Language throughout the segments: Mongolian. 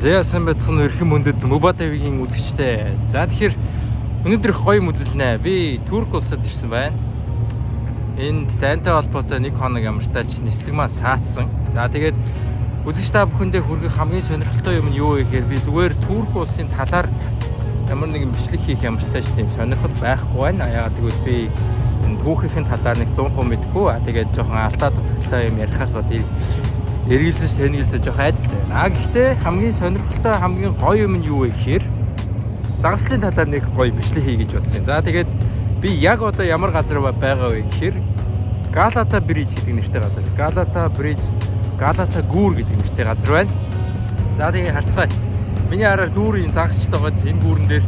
Зяасан бацхан өрхөн мөндөд Мубатавигийн үзэгчтэй. За тэгэхээр өнөөдөр гоё юм үзэлнэ. Би Турк улсад ирсэн байна. Энд тантай холбоотой нэг хоног ямартай ч нислэг маань саацсан. За тэгээд үзэгч та бүхэндээ хүргэх хамгийн сонирхолтой юм нь юу вэ гэхээр би зүгээр Турк улсын талаар ямар нэгэн бичлэг хийх ямартай ч тийм сонирхол байхгүй байна. Яагаад гэвэл би түүхийн талаар нэг 100% мэдгүй. Тэгээд жоохон алдаа дутагдaltaй юм ярихаас бод эргэлзэж тэнэгэлзэж жоохон айцтай байна. Гэхдээ хамгийн сонирхолтой хамгийн гоё юм нь юу вэ гэхээр загслын талаар нэг гоё бичлэг хий гэж бодсон. За тэгээд би яг одоо ямар газар байгаа вэ гэхээр Галата Бриж гэдэг нэртэй газар. Галата гүүр гэдэг нэртэй газар байна. За тэгээд харцгаая. Миний хараар дүүрийн загсчтай байгаа энэ гүүрэн дээр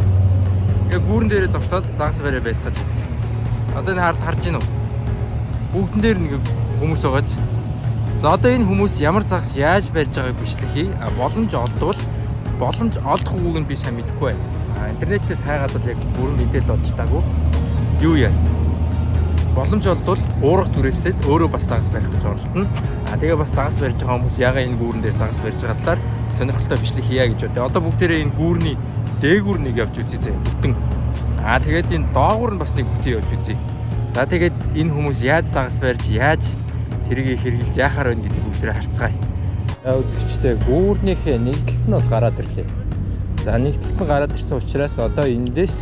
гүүрэн дээрээ зогсоод загс барай байцгааж байдаг. Одоо энэ харж байна уу? Бүгдэн дээр нэг хүмүүс байгаа. За одоо энэ хүмүүс ямар загс яаж барьж байгааг бичлэг хий. Боломж олдохгүйг нь би сайн мэдэхгүй байна. Интернетээс хайгаад бол яг бүрэн мэдээлэл олж таагүй. Юу яа? Боломж олдвол уурах түрээслээд өөрөө бас загс барих гэж оролдоно. Тэгээ бас загс барьж байгаа хүмүүс ягаа энэ гүүрэн дээр загс барьж байгаа талаар сонирхолтой бичлэг хийя гэж бодъё. Одоо бүгдээрээ энэ гүүрний дээгүүр нэг явж үзье зэ. Бүтэн. Тэгээд энэ доогуур нь бас нэг бүтэн явж үзье. За тэгээд энэ хүмүүс яаж загс барьж яаж тэрийг хэрэгжилж яхаар байна гэдгийг бүгдээрээ харцгаая. Үзэгчтэй гүүрнийхээ нэг талд нь бол гараад ирлээ. За нэг талд нь гараад ирсэн учраас одоо эндээс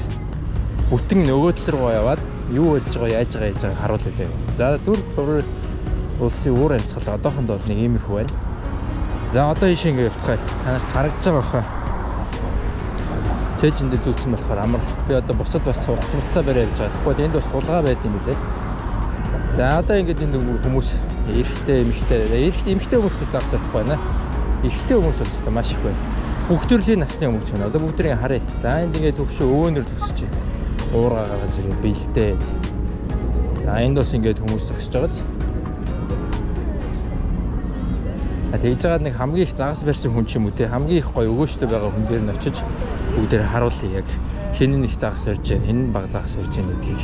бүтэн нөгөө тал руу яваад юу болж байгаа яаж байгааг харуулъя заяа. За Турк улсын уур амьсгал одоохондоо нэг иймэрхүү байна. За одоо ийш ингэ явцгаая. Танарт харагдаж байгаа хаа. Тэжиндээ зүүцсэн болохоор амар. Би одоо бусад бас сурцаа барай явж байгаа. Тэгэхгүй энд бас хулгай байд юм билээ. За одоо ингэж энэ хүмүүс эрэгтэй эмэгтэй хүмүүс загс авахгүй байна. Эрэгтэй хүмүүс бол маш их байна. Бүх төрлийн насны хүмүүс байна. Одоо бүгдийг харъя. За энд ингэ төвшөө өөнөр төгсөж байна. Уургаа гаргаж ирээ бэлдээд. За энд бас ингэ хүмүүс зогсож байгаа. Тэгж байгаа нэг хамгийн их загас барьсан хүн ч юм уу те хамгийн их гоё өгөөжтэй байгаа хүн дээр нь очиж бүгдээр харуулъя яг хэн нь их загас барьж байна, хэн нь бага загас барьж байна гэдгийг.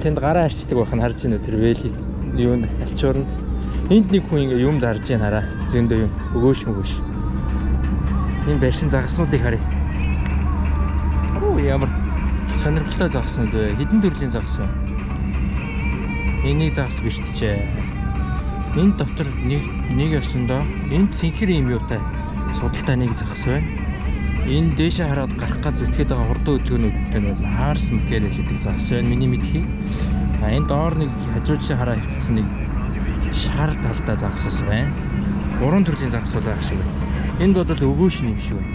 Тэнд гараа арчдаг байх нь харж байна уу тэр вэли юу н альчуурна. Энд нэг хүн ингээ юм зарж байна хараа. Зөндөө юм өгөөш. Энэ барьсан загаснуудыг харъя. Ямар сонирхолтой загаснууд вэ? Хэдэн төрлийн загас вэ? Энийг загас бэртжээ. Энэ дотор нэг ёсондоо энэ цэнхэр юм юутай судалтай нэг загас байна. Энэ дээшээ хараад гарах гад зүтгээд байгаа хурдан өдгөөнүүдтэй нь бол хаарс микэл гэдэг загас байна. Миний мэдхий. Энэ доор нэг хажуучаа хараа хөвцсөн нэг шар талдаа загас ус байна. 3 төрлийн загас бол байх шиг байна. Энд бол өгөөш юм шиг байна.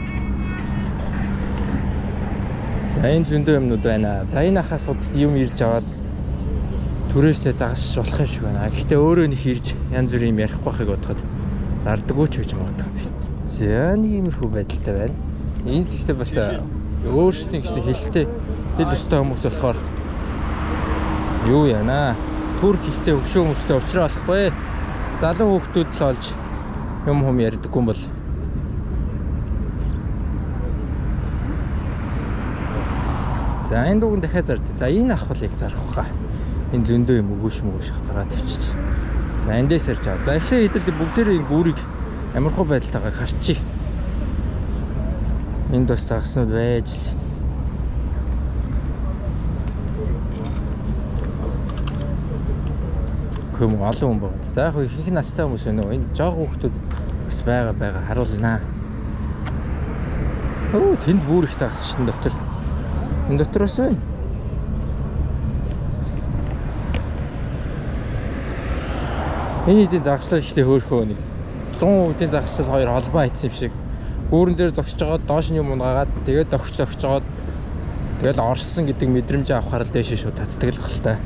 За энэ зөндөө юмнууд байна. За энэ ахаас судалт юм ирж аваад түрээслээ загасч болох юм шиг байна. Гэхдээ өөрөө нэг ирж янз бүрийн юм ярихгүй байхыг бодоход зардаггүй ч гэж магадгүй. За нэг иймэрхүү байдалтай байна. Энд гэхдээ бас өөрсдийн гэсэн хэлтэй хэл өстэй хүмүүс болохоор юу яана. Турк хэлтэй хөвшөө хүмүүстэй уулзраа болохгүй. Залуу хүүхдүүд л олж юм ярьдаггүй юм бол. За энэ дуган дахиад зард. За энэ ахвалыг зарах хаа. Энэ зөндөө юм өгөөш гараад тавьчих. За эндээс ирж байгаа. За эхлээ хэдэл бүгдээрээ энэ гүүрийг ямархуу байдалтайгаа харчий. Энд бас загснууд байж л. Хөм олон хүн байна. За яг их настай хүмүүс байна уу? Энэ жоо хүүхдүүд бас байгаа харуулнаа. Тэнд бүр их загс шин дотор. Энэ дотор бас байна. Энэ эдийн загслал ихтэй хөөрхөө нэг 100% загслал хоёр холбоо хийсэн юм шиг. Гүүрэн дээр зогсож байгаа доош нь юм унгаагаад тэгээд догч жоод тэгэл орсон гэдэг мэдрэмж авахаар л дэшээ шууд татдаг л хэл та.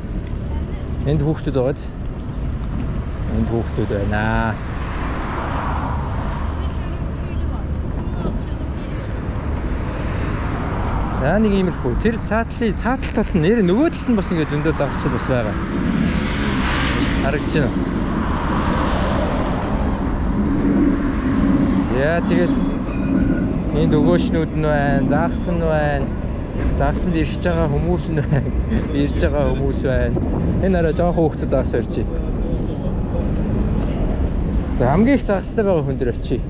Энд хүүхдүүд байгааз. Энд хүүхдүүд байна. За нэг иймэрхүү тэр цаатал талд нь нэр нөгөө талд нь бас ингэ зөндөө загсчил бас байгаа. Харагдаж байна. Яа тэгээд энд өгөөшнүүд нь байна, загсан нь байна. Загсанд ирж байгаа хүмүүс нь байна. Ирж байгаа хүмүүс байна. Энэ арай жоохон хүүхдэд загс барьж. За хамгийн их загстай байгаа хүн дээр очие.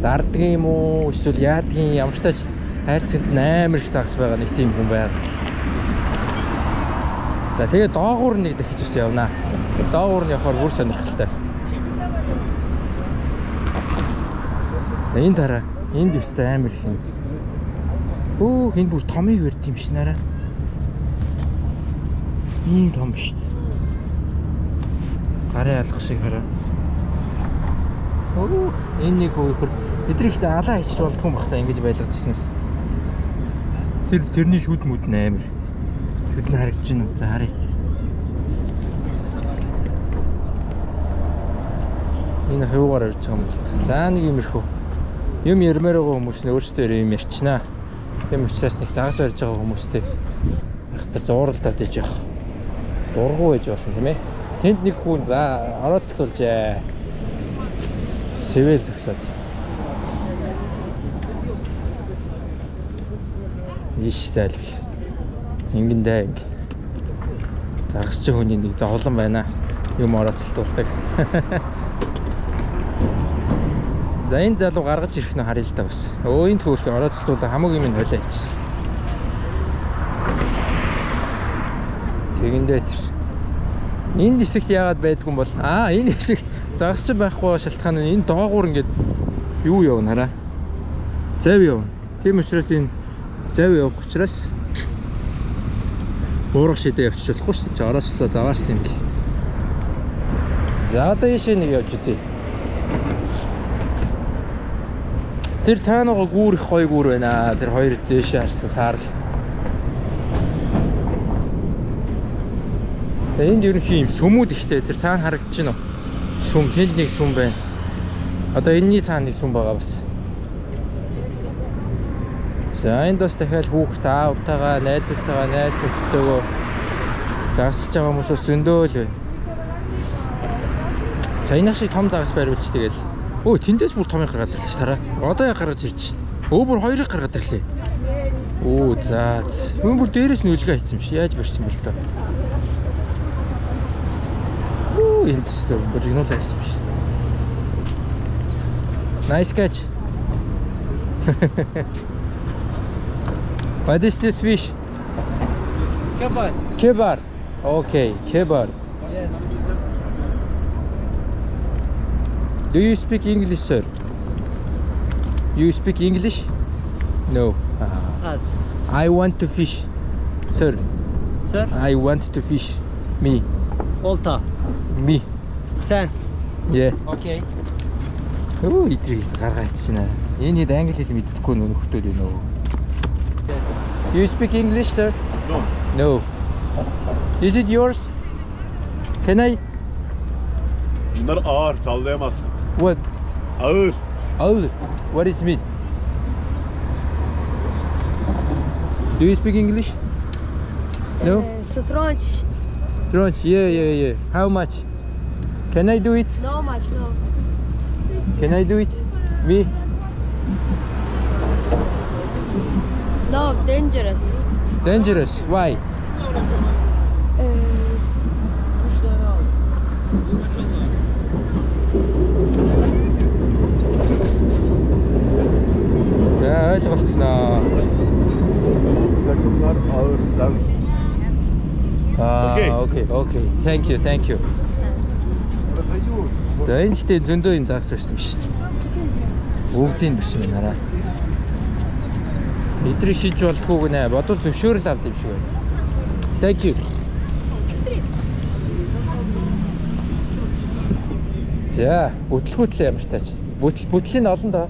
зардаг юм уу эсвэл яадаг юм ямар ч тач хайрцагт амар их загас байгаа нэг тийм хүн байна. За тэгээ доогуур нэг дахиж ус явнаа. Доогуур нь явахаар бүр сонирхолтой. Энд хараа. Энд өстэй амар их юм. Оо энд бүр томыг барьд юм шинараа. Ийм том шүү дээ. Гарын алах шиг хараа. Оо энэ нэг хөөхөр эдрийхтэй алаа хийчих болдгүй юм бахта ингэж байлгажсанаас. Тэрний шүд мүд амар. Шүд нь харагдаж байна уу? За харъя. Энэ хөвгөр ирж байгаа юм бол. За нэг юмэрхүү. Юм ярмаар байгаа хүмүүс нь өөрсдөө юм ярьчнаа. Тийм учраас нэг загас барьж байгаа хүмүүстэй ахтар зууралдаад иж явах. Дургу байж болно тийм ээ. Тэнд нэг хүн за орооцолтуулжээ. Сэвэл зогсоод. Иш зайлг. Ингэндээ ингэ. Загас чи хүний нэг зовлон байна. Юм орооцолтуулдаг. За энэ залуу гаргаж ирэх нь харъя л та бас. Өө энэ түүх орооцолтуулаа хамаагүй юм холио хийчих. Тэгэндээ тэр. Энд хэсэгт яагаад байдгүй юм бол энэ хэсэгт загас ч байхгүй шалтгаан нь энэ доогуур ингээд юу явна хараа. Зав явна. Тийм учраас энэ зав явах учраас уурах шидэ явчих болохгүй шүү дээ. Орооцолтоо заваарсан юм бэл. За одоо ийшээ нэг явж үзье. Тэр цаанаага гүүр их гоё гүүр байна. Тэр хоёр дээшээ харсан саарл. Энд ерөнхий юм сүмүүд ихтэй. Тэр цаана харагдаж байна уу? Сүм тэнд нэг сүм байна. Одоо энэний цаана нэг сүм байгаа бас. За энд бас дахиад хүүхд аавтайгаа, найзтайгаа, найз нөхдөөгөө загасалж байгаа хүмүүс бас зөндөө л байна. За энэ шиг том загас барьвалч тэгэл. Өө тэндээс бүр томыг гаргаад ирлээ тараа. Одоо яг гаргаж ирж шин. Өө бүр хоёрыг гаргаад ирлээ. Оо за. Мөн бүр дээрээс нь үлгээ хийсэн юм шиг. Яаж барьсан бэл тоо. Оо энэ тест божигнуулаа хийсэн юм шиг. Nice catch. What is this fish? Kebar. Kebar. Okay, kebar. Yes. Do you speak English, sir? You speak English? No. Us. I want to fish, sir. Sir? I want to fish. Me. Olta. Me. Sen. Yeah. Okay. Оо идрийг гаргаа хийчихнэ. Энэ хэд англи хэл мэддэггүй нөхдөд байна уу? You speak English, sir? No. No. Is it yours? Can I? Bunlar ağır, sallayamazsın. What? Ağır. Ağır. What is mean? Do you speak English? No? Satranç. Lunch. Yeah. How much? Can I do it? No much, no. Can I do it? Me? No, dangerous. Dangerous. Why? За ойлголцсноо. Takımlar ağır, sensin. Okay. Thank you. За энэ ихтэй зөндөө юм загас барьсан биш. Бүгдийг барьсан байна хараа. Эдрийг шийдж болтгоо гинэ. Бодвол зөвшөөрөл авд юм шиг байна. Thank you. За, бүтлгүүтлээ ямар тач. Бүтлийн олон доо.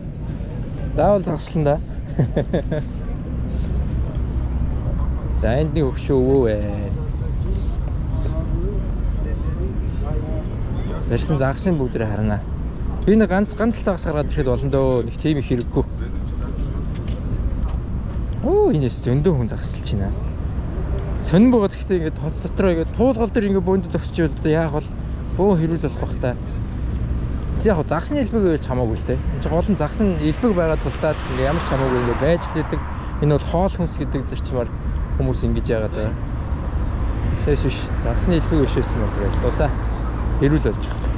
Заавал загслан да. За энд нэг өгшөө өвөө байна. Барьсан загсын бүгдээ харна. Би нэг ганц л загас гаргаад ирэхэд болно дөө. Нэг тийм их хэрэггүй. Оо энэс зөндөө хүн загсалж байна. Сонин байгаа гэхдээ ингээд хот дотроо ингээд туулгал дээр ингээд бөөнд зогсож байвал яах бол бөө хэрүүл болох та. Яг хоо загсны элбэг байвал хамаагүй л те. Энд чинь гол нь загс нь элбэг байгаа тултаа л ингээд ямар ч хамаагүй ингээд байж л идэг. Энэ бол хоол хүнс гэдэг зарчмаар хүмүүс ингэж яагаад байна. Тэс биш. Загсны элбэг бишээсэн бол тэгэл дуусаа. Хэрүүл болж байгаа.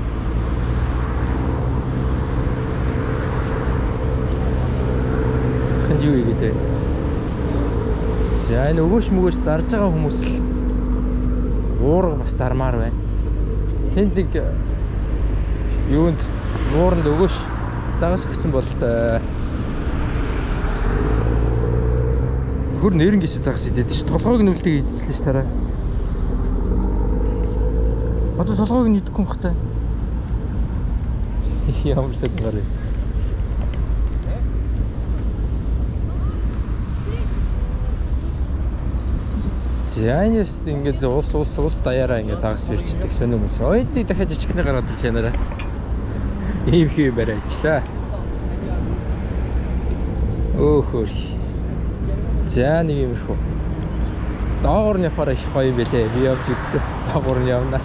юу игээд. За энэ өгөөш мөгөөш зарж байгаа хүмүүс л уурга бас зармаар байна. Тэнд нэг юунд нууранд өгөөш загас өгсөн бол хөр нэрэн гисэ загас идэв ш. Толгойг нь үлдээ идчихлээ ш тараа. Одоо толгойг нь идэхгүй юм хта. Ямар сайн гараа. Зяанээс ингээд ус даяараа ингээд загас бирчдэг сонир хүмүүс. Ойдыг дахиад жичгнээ гаргаад ирлээ нараа. Ийм хий барайчлаа. Өөхөр. За нэг юм шүү. Доогор нь явахаар их гоё юм бэлээ. Би явж үзсэн. Доогор нь явна.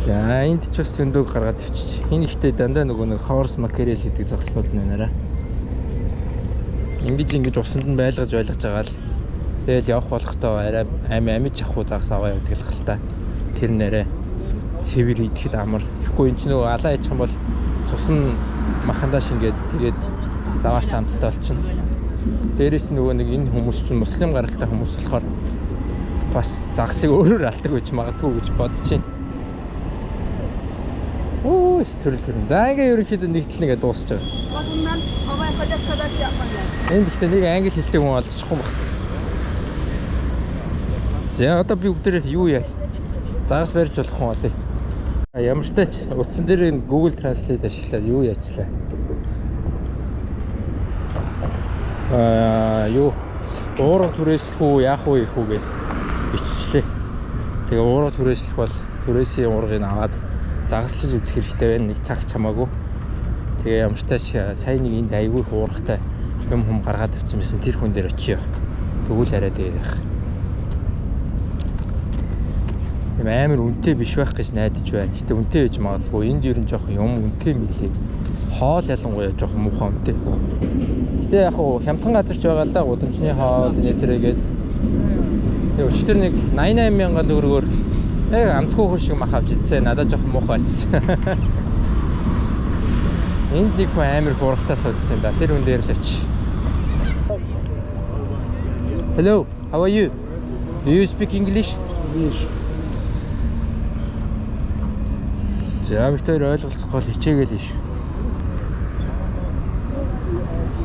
За энд ч бас зөндөг гаргаад тавьчих. Энэ ихтэй дандаа нөгөө нэг хорс макерел гэдэг загснууд нь нараа. Ингэж усанд нь байлгаж байгаа л тэгэл явах болохтой арай амиж авах загас аваа явдаг л хэл та. Тэр нэрэ цэвэр идэхэд амар. Тэгэхгүй энэ ч нөгөө алаа ячих юм бол цус нь махандаа шингээд тэгээд заваар самттай болчихно. Дээрээс нөгөө нэг энэ хүмүүс чинь муслим гаралтай хүмүүс болохоор бас загсыг өөрөөр алдаг байж магадгүй гэж бодож байна. Оо төрөл. За ингээ ерөнхийдөө нэгтэл нэгэ дуусч байгаа. Энд ихтэй нэг англи хэлтэй хүн олдчихгүй баг. За одоо би бүгдээр юу яа? Загас барьж болох хүн олъё. Ямар ч тач утсан дээр энэ Google Translate ашиглаад юу яачлаа. Юу уурга түрээслэх үү, яах вэ их үү гэж биччихлээ. Тэгээ уурга түрээслэх бол түрээсийн уургыг аваад загаслаж үзэх хэрэгтэй байна. Нэг цаг чамаагүй. Тэгээ ямар ч тач сайн нэг энд айгүй их уургатай юм гаргаад тавьсан байсан. Тэр хүн дээр очиё. Тэгвэл арай дээр байх. Ийм амар үнэтэй биш байх гэж найдаж байна. Гэтэ үнэтэй байж магадгүй. Энд ер нь жоох юм үнэтэй мэлээ. Хоол ялангуяа жоох муухай үнэтэй. Гэтэ яг хуу хямдхан газар ч байгаа л да. Гудамжны хоол нэтрэгээд. Тэгээ өчтөр нэг 88,000 төгрөгөөр яг амтгүй хүн шиг мах авч идсэн. Надад жоох муухай байсан. Энд нэг хүн амар хуурахтаа суудсан да. Тэр хүн дээр л очив. Hello, how are you? Do you speak English? English. За битээр ойлголцохгүй хичээгээл иш.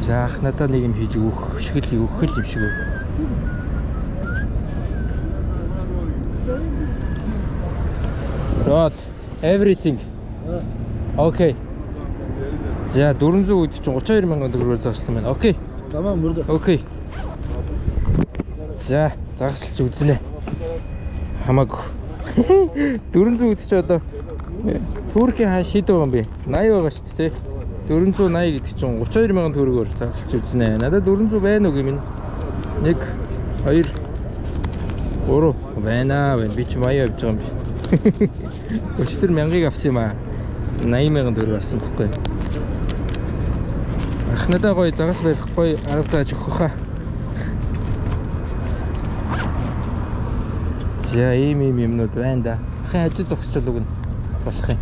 За ах надад нэг юм хийж өгөх шиг юм шиг үү. Rod, everything. Okay. За 400 үед чинь 32,000 төгрөгөөр зааслсан байна. Окей. Tamam burada. Окей. За загасалж үзнэ. Хамаагүй. 400 үед чи одоо Туркийн хаан шийдэв юм бэ? 80 байгаа шүү дээ. 480 гэдэг чинь 32,000 төгрөгөөр загасалж үзнэ. Надад 400 байна уу гэмэн. 1 2 3 байна. Би ч маяа явж байгаа юм би. Өчтөр 1000-ыг авсан юм аа. 80,000 төгрөг авсан байхгүй. Ах надаа гоё загас барих гоё арга зааж өгөх хаа. За ийм юмнууд байна да. Ахын ажил зогсчул үг нь болох юм.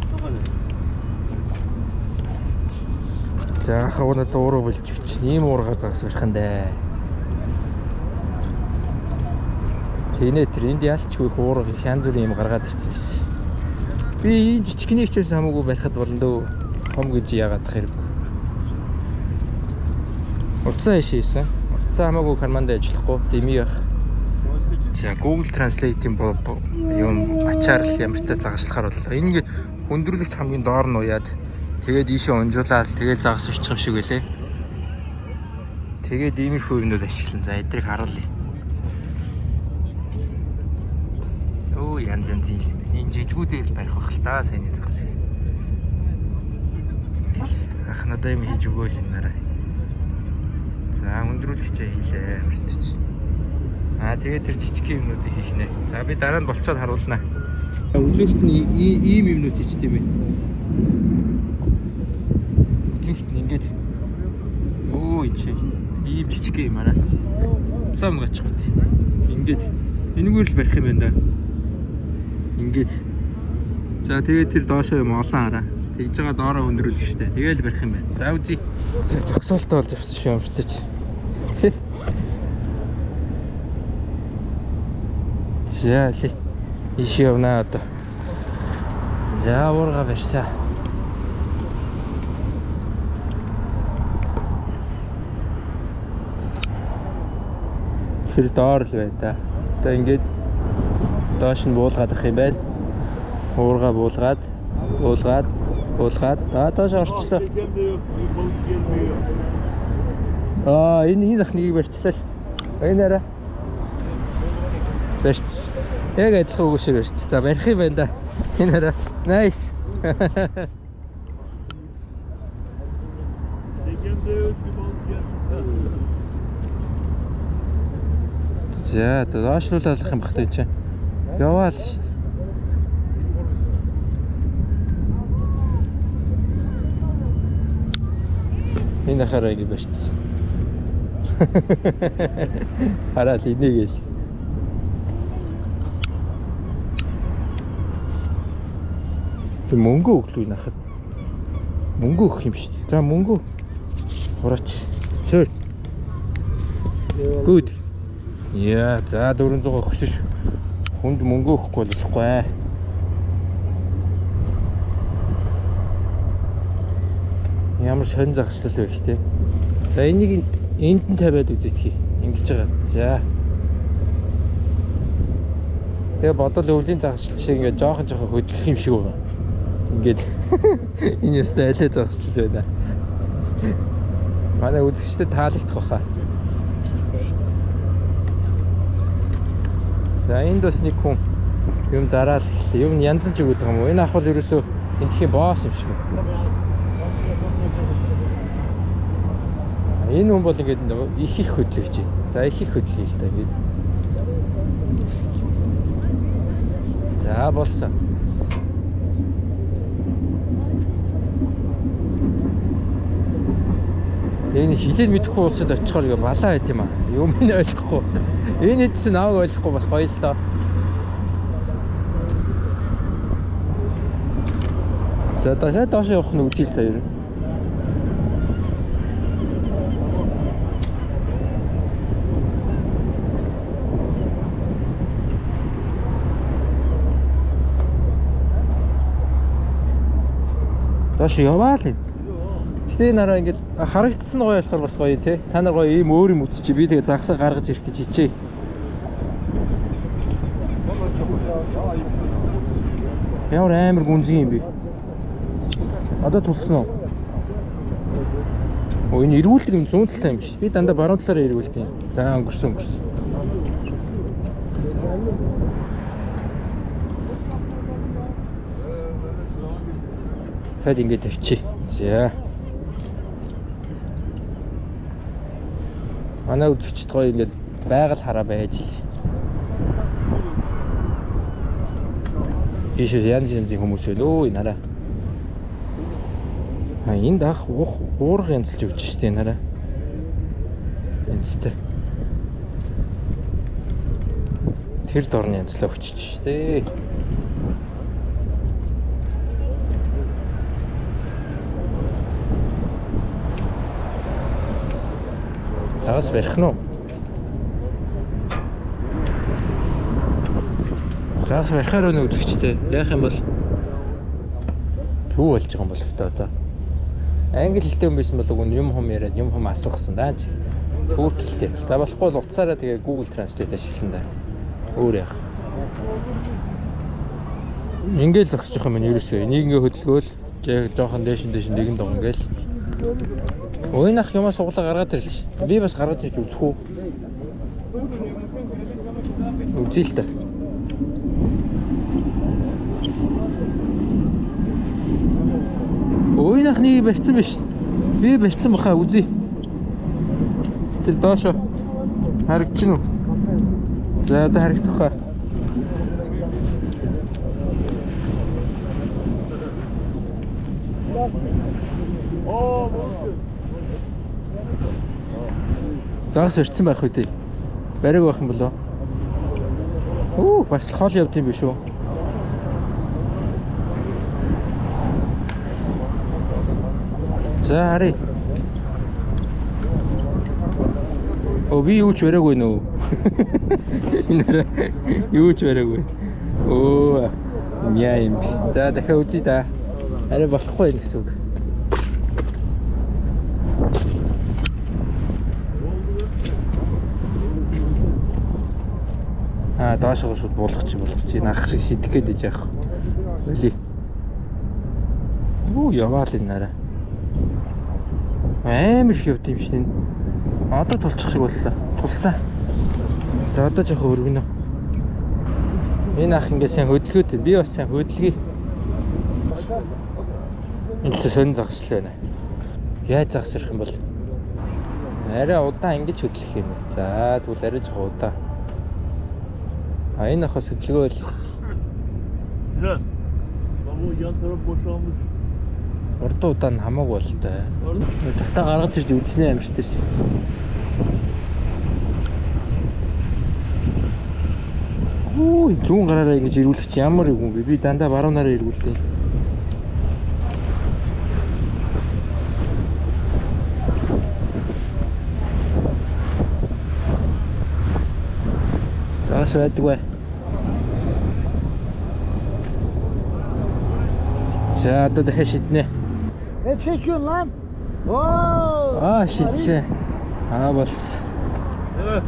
За ахаа надад ууруу болж өгч. Ийм уурга загас барих юм даа. Тэнэ тэр энд ялчгүй уурга их янз бүрийн юм гаргаад ирсэн байсан. Би энэ жижигний хичээс хамаагүй барихад болно дөө. Хом гэж яагаад хэрэггүй. Утсаа хийсэн. Утсаа хамаагүй карманд ажиллахгүй. Дими байх. За Google Translate-ийн юм ачаар л ямартай загаслахаар боллоо. Энэ ингээд хөндрөлөгч хамгийн доор нь уяад тэгээд ийшээ унжуулаад тэгээд загас бичих юм шиг байлээ. Тэгээд иймэрхүү юмнууд ашиглан. За эдрийг харуулъя. Оо янз юм. Энэ жижигүүдээр барих бах л та сайн загас. Ах надаа юм хийж өгөөл энэ нараа. За өндрүүлэгчээ хийлээ амарчч. Тэгээд тэр жижиг юмнуудыг хийх нэ. За би дараа нь болцоод харуулнаа. Үзүүлэлт нь ийм юмнууд хийч тийм ээ. Үзүүлэлт нь ингээд оо ичээ. Ийм жижиг юм аа. Цаам гачих үү. Ингээд энэгээр л барих юм байна да. Ингээд. За тэгээд тэр доошоо юм олон хараа. Тэгж байгаа доороо хөндрүүлэх штэ. Тэгээл барих юм байна. За үзье. Зогсоолттой болж авсан шүү юмштай чи. За ли. Иш явна одоо. За уурга барьсаа. Тэр доор л байна та. Одоо ингээд доош нь буулгаад ах юм байна. Уурга буулгаад доош орчлоо. Энэ ах нэгийг барьчлаа ш. Энэ арай. Барьц. Яг адилхан үгшээр барьц. За барих юм байна да. Энэ арай. Nice. За доошлуулах юм бах тань чи. Яваал. Энэ хараа ингэ барьц. Хараа л энийг л. Тэг мөнгө өглөө нахад. Мөнгө өгөх юм шүү дээ. За мөнгө. Хураач. Sir. Good. Яа, за 400 өгсөн шүү. Хүнд мөнгө өгөхгүй болохгүй. Ямар сонь загслал вэ ихтэй. За энийг энд нь тавиад үзэтгэе. Ингэж байгаа. За. Тэгээ бодол өвлийн загслал шиг ингээд жоохон хөдөлгөх юм шиг байна. Ингээд энэ өстэй айлаа загслал байна. Манай үзэгчдэд таалагдах баха. За энд бас нэг хүн юм зараад юм янзлж өгöd байгаа юм уу? Энэ ах бол ерөөсөө энэ тхийн босс юм шиг. Энэ хүн бол ингээд их хөдлөж байна. За их хөдлөе л да ингээд. За болсон. Энэ хилээд мэдэхгүй улсад очихоор ингээ балаа байт юм аа. Юм нь ойлгохгүй. Энэ эдсэн ааг ойлгохгүй бас гоё л доо. За дахиад доош явах нь үзэл та юу. Доош яваа л. Гэтэ нараа ингээд харагдсан гоё болохоор бас гоё тий. Та нар гоё ийм өөр юм үзчих. Би тэгээ загсаа гаргаж ирэх гэж хичээ. Ямар амар гүнзгий юм бэ? Одоо тулсан уу? Оо энэ эргүүлдэг юм зүүн талтай юм биш. Би дандаа баруун талаараа эргүүлдэг юм. За өнгөрсөн. Хэд ингэж тавьчих. За. Манай үзэгчд гоё ингээд байгаль хараа байж л. Иш янз хүмүүс өлөө энэ хараа. Энд ах уурах янзлж өгч штэ энэ хараа. Янзтай. Тэр дорны янзлаа өгч штэ. Загас барих нь уу? Загас барихаар өнө үзэгчтэй. Яах юм бол юу болж байгаа юм бол одоо. Англи хэлтэй юм байсан бол уг нь юм яриад юм асуухсан даа. Турк хэлтэй. За болохгүй л утсаараа тэгээ Google Translate ашиглана да. Өөр яах. Ингээл зогсож байгаа юм ерөөсөө. Энийг ингээ хөдөлгөөл жоохон дээш нэгэн доо ингээл. Ой нах юмаа суглаа гаргаад ирлээ ш. Би бас гаргаад ирж үзэх үү? Үзээ л та. Ой нах нэг барьсан биш. Би барьсан баха үзье. Тэр доошо харагдчихна уу? За одоо харагдах хаа. Загас ирсэн байх үү? Бариг байх юм болоо. Бас хол явд юм биш үү? За харъя. Би юу ч бариагүй нөө. Энэ юу ч бариагүй. Оо яа юм. За дахиад үзье да. Арай болохгүй юм гэсэн үг. Доошоо шууд буулгачих. Энэ ах шиг шидэх гээд иж яах. Үли. Яваал энэ нараа. Амар их явд юм шин. Одоо тулчих шиг боллоо. Тулсан. За одоо жоох өргөнө. Энэ ах ингээ сайн хөдөлгөөд би бас сайн хөдөлгөе. Энэ сөн загсл байна. Яаж загсрах юм бол? Арай удаан ингэж хөдлөх юм. За тэгвэл арай жоох удаан. Энэ ахас хөдөлгөөл. Урд удаан хамаагүй бол таа. Татаа гаргаж ирж үзнэ амиртай ш. Зүүн гараараа ингэж ирүүлэх чи ямар юм бэ? Би дандаа баруун нараа ирүүлдэг. Заас байдаг бай. За одоо дахиад шиднэ. Çekiyorsun lan. Oo. Шидсэн. Болсон.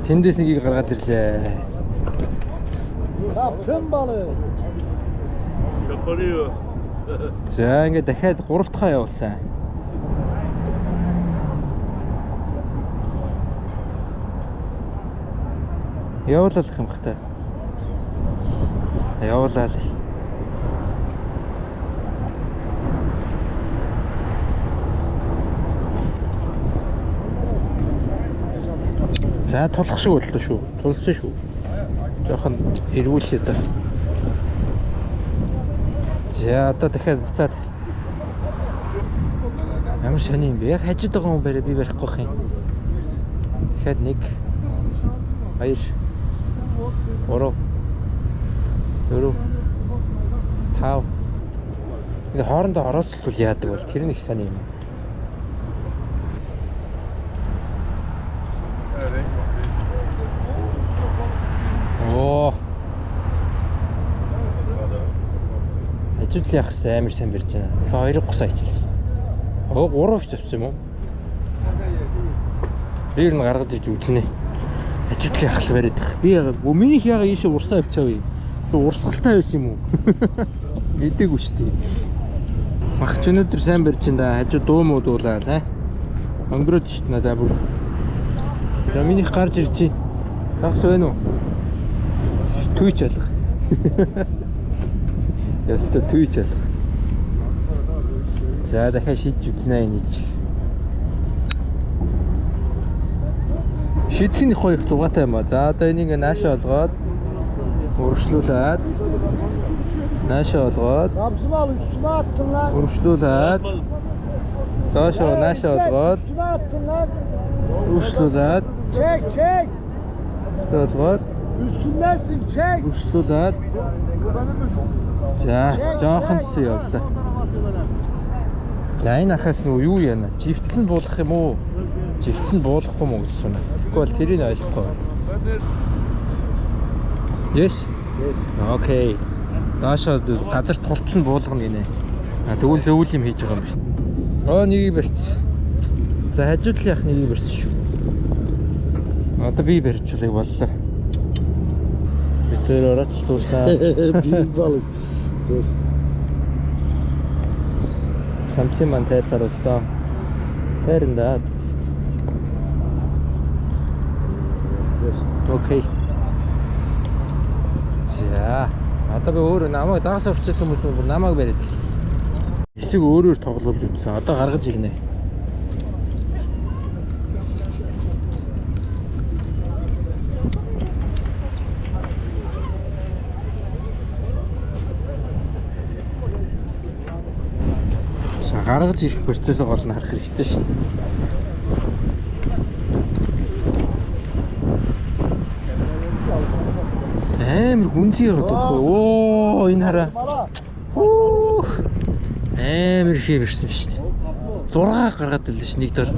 Тэндээс нэгийг гаргаад ирлээ. Yaptın balığı. Yaparıyor. За ингээд дахиад 3 дахь явуулсан. Явуулах юм хта. Явуулаа л. За тулах шиг боллоо шүү. Тулсан шүү. Жохон эргүүлээ даа. За одоо дахиад буцаад. Ямар сони юм бэ? Яг хажууд байгаа хүн барай би барихгүй байх юм. Дахиад 1 2 3 4 5 ингээ хоорондоо орооцолтвол яадаг бол тэр нэг сони юм. Хажууд яах вэ? Амар сайн барьж байна. Тэгэхээр 2 гусаа ичлээ. 3 их тавьсан юм уу? Би ер нь гаргаж ирж үзнэ. Хажууд яах вэ бариад. Би минийх яага ийшээ урсаа авчаав. Тэг урсгалтай байсан юм уу? Мэдээгүй шүү дээ. Мах ч өнөөдөр сайн барьж байна. Хажууд дуу муу дуулаад аа. Өнгөрөөд шүү дээ надаа бүр. За минийх гарч ирж байна. Загс байна уу? Түүч алга. Яста түүч алга. За дахиад шидж үзнэ энэ чи. Шидлэх нь хоёр зугаатай юм аа. За одоо энийг наашаа олгоод өргөжлүүлээд наашаа олгоод Yapsın al üstüme attın lan. өргөжлүүлээд доошоо наашаа олгоод Üstüme attın lan. өргөжлүүлээд Çek. олгоод Üstündensin çek. өргөжлүүлээд за жоохон ч явлаа. За энэ ахаас нь юу яана? Живтэл нь буулгах юм уу? Живтэл нь буулгахгүй мó гэсэн юм. Тэгэхгүй бол тэрийг ойлгохгүй байна. Yes. Окей. Даашаа газар тултал нь буулгана гинэ. Тэгвэл зөвүүл юм хийж байгаа юм биш. Нэгийг барьц. За хажууд л яах нэгийг барьсан шүү. Одоо би барьчихлаа боллоо. Би тэр орооцлуулсан. Büyük balık. Dur. 잠시만 대타로서 때린다. 오케이. 자, одоо би өөрөө намайг дагаас орчихсан хүмүүс бүр намайг бариад. Эсэг өөрөөр тоглуулж үзсэн. Одоо гаргаж ирнэ. Гаргаж ирэх процессыг гол нь харах хэрэгтэй шин. Амар гүнзгий яваад. Энэ хараа. Амар их ирсэн шүү дээ. 6 гаргаад байлаа ш нэг дор.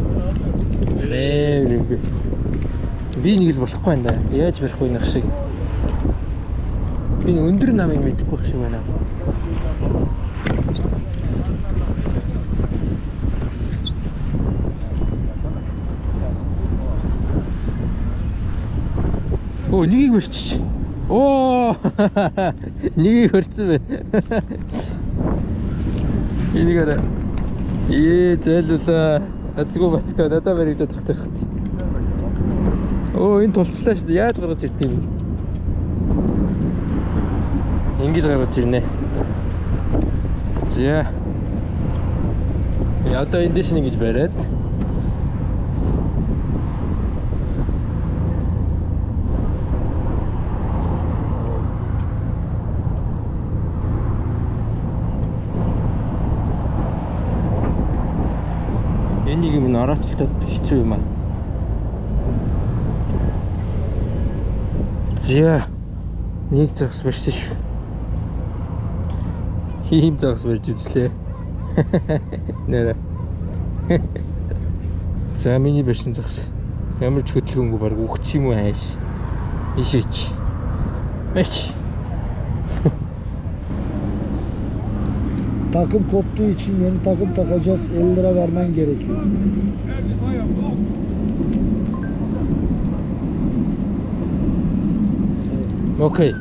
Би нэг л болохгүй байна да. Яаж барих вэ нах шиг. Би өндөр намыг мэдэхгүй шиг байна. Оо нэгийг барьчих. Оо нэгийг барьсан байна. Энийг арай. Зайлуулаа. Азгүй бацгаа надад баригдаад тахтайх. Оо энэ тулчлаа шүү дээ. Яаж гаргаж ирд юм бэ? Ингэж гаргаж ирнэ. За. Одоо энэ дэш ингэж бариад. Энийг минь орооцолтод хэцүү юм аа. За. Нэг загас барьсан шүү. Ийм загас барьж үзлээ. Нэрэ. За миний барьсан загас. Ямар ч хөдөлгөөнгүй баг үхчих юм уу хайш. Ишээч. Мэч. Takım koptuğu için yeni takım takacağız. 50 lira vermen gerekiyor. Окей.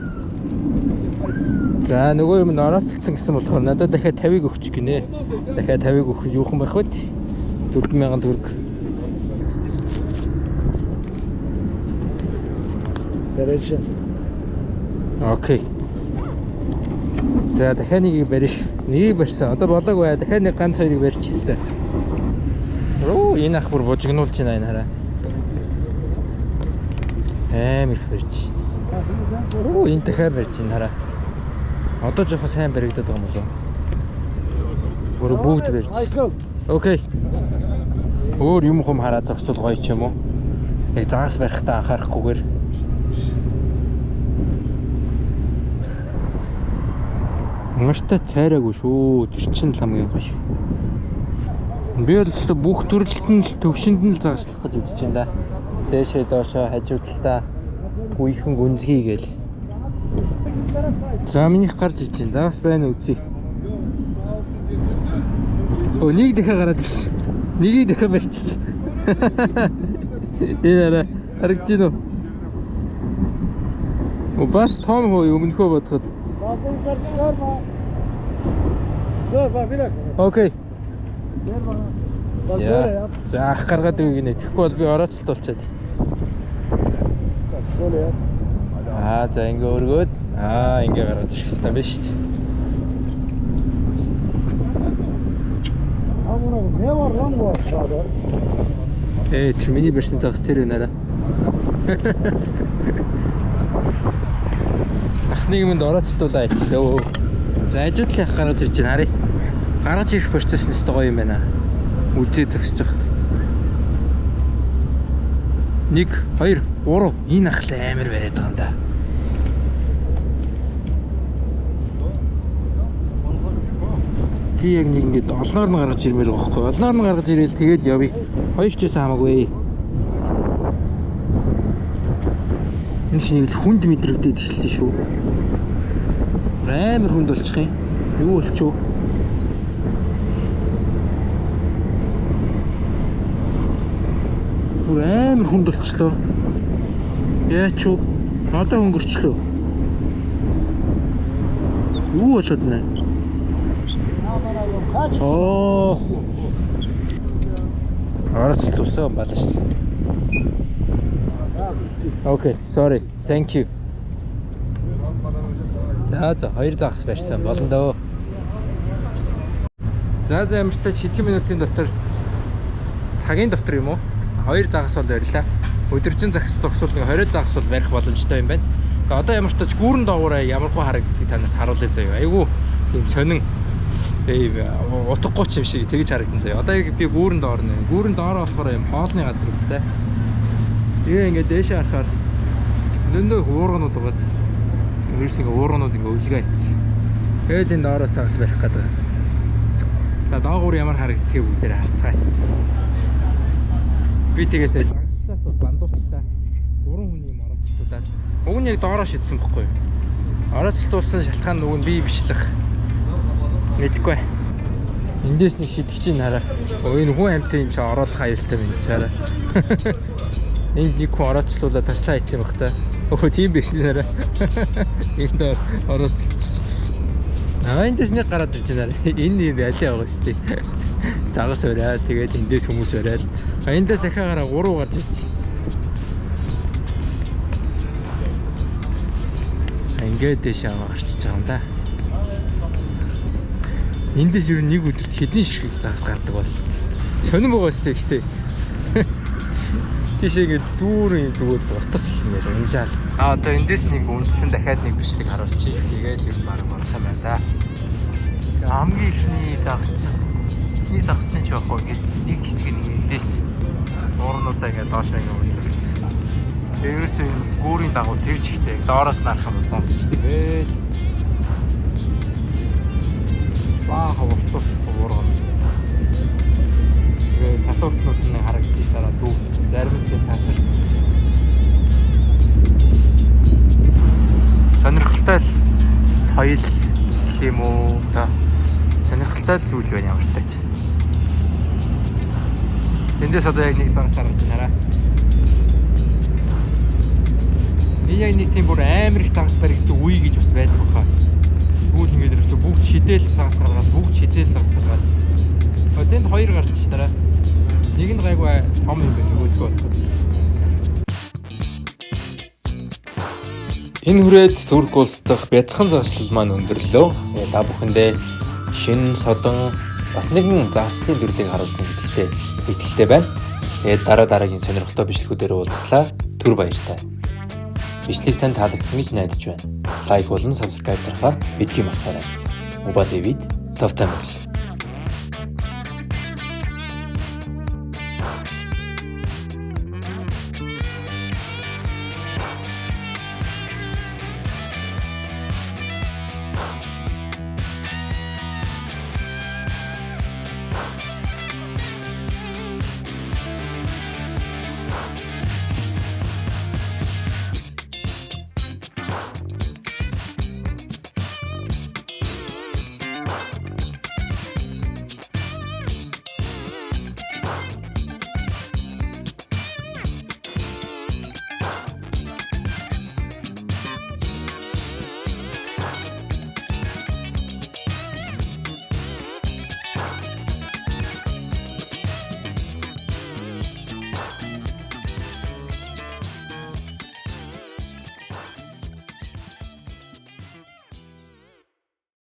За нөгөө юм орооцолсон гэсэн болохоор надад дахиад 50-ыг өгчих гинэ. Дахиад 50-ыг өгөх юухан байх вэ? 4000 төгрөг. Derece. Окей. За дахиад нэг барьж. Нэг барьсан. Одоо болоог бай. Дахиад нэг ганц хоёрыг барьчих л дээ. Оо энэ ах бүр бужигнуулж байна энэ хараа. Их барьж. Оо энэ дахиад барьж энэ хараа. Одоо жоохон сайн баригдаад байгаа юм болоо. Өөр бүгд барьж. Окей. Өөр юм хум хараа зогсвол гоё ч юм уу. Яг загас барихтаа анхаарахгүйгээр. Мөртөө цайраагүй шүү. Тэр чинь л хамгийн гоё. Би бол ч бүх төрөлт нь төвшөнд нь л загаслах гэж үзэж байна да. Дээшээ доошоо хажуу талдаа гүйхэн гүнзгий гээл. За минийх гарч иж байна. Бас байна үзье. Оо нэг дахиад гараад ирсэн. Нэгийг дахиад барьчих. Энэ харагдаж байна уу? Бас том хөө өмнөхөө бодоход. Fazla yukarı çıkarma. Dur bak bir dakika. Окей. Gel bana. Bak böyle yap. За ах гаргаад өгье гинэ. Тэгэхгүй бол би орооцолт болчиход. Bak böyle yap. За ингээ өргөөд ингээ гаргаж ирэх хэрэгтэй байна шүү дээ. Amına ne var lan bu aşağıda? Тэр миний барьсан цагс тэр байна. Ахны юмд орооцолтуулаа ичлээ. За ажиутлын ах гаргаж ирж байна харъя. Гаргаж ирэх процесс нь өстой гоё юм байна. Үзээ зогсож байгаа. 1 2 3 энэ ах л амар бариад байгаа юм да. Яг нэг ингэж олноор нь гаргаж ирмээр байгаа байхгүй. Олноор нь гаргаж ирээл тэгэл явъя. Хоёр ч гэсэн хамаагүй. Энэ шиг хүнд мэдрэгдээд эхэлсэн шүү. Амар хүнд болчих юм. Юу болчих вэ? Амар хүнд болчлоо. Яач вэ? Одоо өнгөрчлөө. Юу болоод нэ? Оо. Орооцолт усаа балаш. Окей, sorry. Thank you. За хоёр загас барьсан болно дөө. За амартай хэдхэн минутын дотор цагийн дотор юм уу? Хоёр загас бол барьлаа. Өдөржин загас зогсвол нэг 20 загас бол барих боломжтой юм байна. Тэгээ одоо ямар ч тач гүүрэн доогуураа ямархуу харагдгийг танаас харуулъя заяа. Айгу тийм сонин утгагүй юм шиг тэгж харагдан заяа. Одоо би гүүрэн доор нэ. Гүүрэн доороо болохоор юм хоолны газар үстэй. Тэгээ ингээд дээшээ харахаар нөндөө уурганууд байгаа. Өөрсдөө уурганууд ингээ өвлгөө хийсэн. Тэгэл энэ доороос загас барих гэдэг. За доогуур ямар харагддгийг бүгдээр харцгаая. Би тэгээс загслаас бандуулчлаа. 3 хүний юм орооцолтуулаад. Уг нь яг доороо шидсэн бохгүй юу? Орооцолтуулсан шалтгаан уг нь бие бишлэх. Мэдгүй. Эндээс нэг шидэх чинь хараа. Энэ хүн амьтын чи ороолох аюултай минь хараа. Энд нэг хүн орооцолтуулаад таслаа хийсэн байх та. Өө тийм биш нэрэ. Энд орооцолч. Эндээс нэг гараад ирж байна. Энэ алиа байгаа шүү дээ. Загас өрөөл тэгээд эндээс хүмүүс өрөөл. Эндээс ахаагаараа 3 гарч ирж. Ингээд дэш аваа гарчиж байгаа юм да. Эндээс ер нь нэг өдөрт хэдэн шиг загас гардаг бол. Сонирм байгаа шүү дээ гэхдээ. Тийшээгээ дүүрэн зүгээр утас л нэр унжаал. Одоо эндээс нэг үндсэн дахиад нэг бичлэг харуулчих. Тэгээд юм баг болох юм байна да. Тэгээ хамгийн ихний загас чинь. Ихний загас чинь ч байхгүй ингээд нэг хэсэг нэг эндээс уурнуудаа ингээд доошоо ингээд унжуулсан. Тэгээ ерөөсөө гүүрийн дагуу тэрж ихтэй доороос нарах юм замчдаг. Тэгээд баа хавтуу уурган. Тэгээ сатууртнууд нь харагдаж сараа зүг зарим нь тасарч. Сонирхолтой л соёл гэх юм уу та сонирхолтой л зүйл байна ямар ч тач. Тэндээс одоо яг нэг загас гаргаж байна. Яг нэг тийм бүр амар их загас баригддаг үе гэж бас байдаг баха. Бүгд ингэж ерөөсө бүгд шидэл загас гаргаад бүгд шидэл загас гаргаад. Тэнд 2 гарч тараа. Нэг нь гайгүй том юм байна нөгөөдгөө. Энэ хүрээд Турк улс дахь бяцхан загаслал маань өндөрлөө. Та бүхэндээ шин содон бас нэгэн загаслалын төрлийг харуулсан гэдэгтээ итгэлтэй байна. Тэгээд дараагийн сонирхолтой бичлэгүүдээр уулзлаа. Түр баяртай. Бичлэг тань таалагдсан гэж найдаж байна. Лайк болон subscribe дарахаа битгий мартаарай. Муба ТV-д тавтай мөрөл.